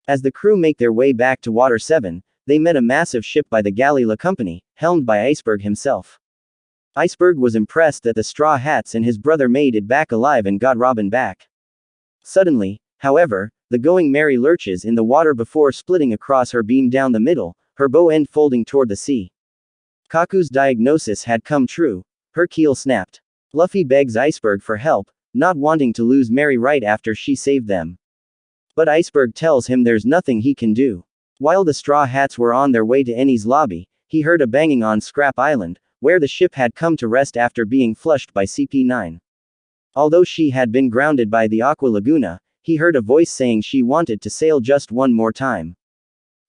As the crew make their way back to Water 7, they met a massive ship by the Galila Company, helmed by Iceberg himself. Iceberg was impressed that the Straw Hats and his brother made it back alive and got Robin back. Suddenly, however, the Going Merry lurches in the water before splitting across her beam down the middle, her bow end folding toward the sea. Kaku's diagnosis had come true. Her keel snapped. Luffy begs Iceberg for help, not wanting to lose Merry right after she saved them. But Iceberg tells him there's nothing he can do. While the Straw Hats were on their way to Ennie's lobby, he heard a banging on Scrap Island, where the ship had come to rest after being flushed by CP9. Although she had been grounded by the Aqua Laguna, he heard a voice saying she wanted to sail just one more time.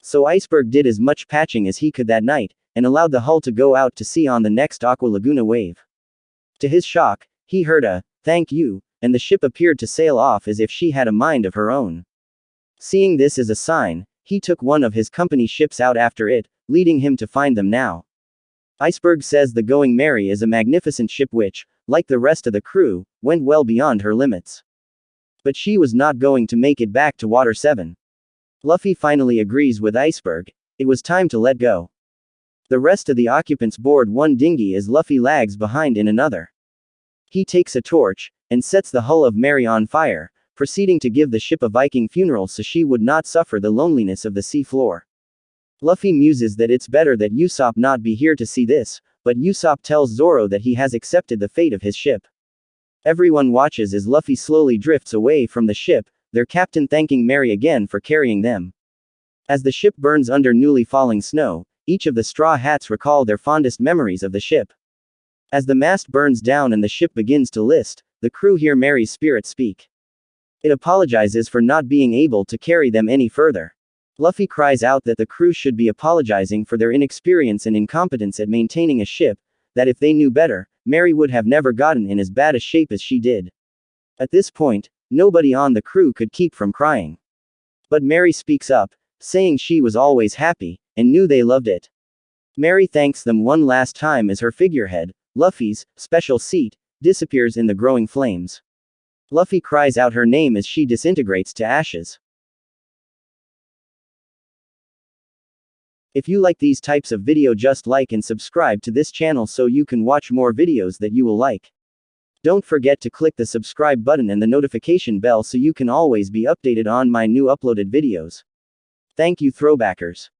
So Iceberg did as much patching as he could that night, and allowed the hull to go out to sea on the next Aqua Laguna wave. To his shock, he heard a, "Thank you," and the ship appeared to sail off as if she had a mind of her own. Seeing this as a sign, he took one of his company ships out after it, leading him to find them now. Iceberg says the Going Merry is a magnificent ship which, like the rest of the crew, went well beyond her limits. But she was not going to make it back to Water 7. Luffy finally agrees with Iceberg. It was time to let go. The rest of the occupants board one dinghy as Luffy lags behind in another. He takes a torch, and sets the hull of Merry on fire, proceeding to give the ship a Viking funeral so she would not suffer the loneliness of the sea floor. Luffy muses that it's better that Usopp not be here to see this, but Usopp tells Zoro that he has accepted the fate of his ship. Everyone watches as Luffy slowly drifts away from the ship, their captain thanking Merry again for carrying them. As the ship burns under newly falling snow, each of the Straw Hats recall their fondest memories of the ship. As the mast burns down and the ship begins to list, the crew hear Merry's spirit speak. It apologizes for not being able to carry them any further. Luffy cries out that the crew should be apologizing for their inexperience and incompetence at maintaining a ship, that if they knew better, Merry would have never gotten in as bad a shape as she did. At this point, nobody on the crew could keep from crying. But Merry speaks up, saying she was always happy, and knew they loved it. Merry thanks them one last time as her figurehead, Luffy's special seat, disappears in the growing flames. Luffy cries out her name as she disintegrates to ashes. If you like these types of video, just like and subscribe to this channel so you can watch more videos that you will like. Don't forget to click the subscribe button and the notification bell so you can always be updated on my new uploaded videos. Thank you, throwbackers.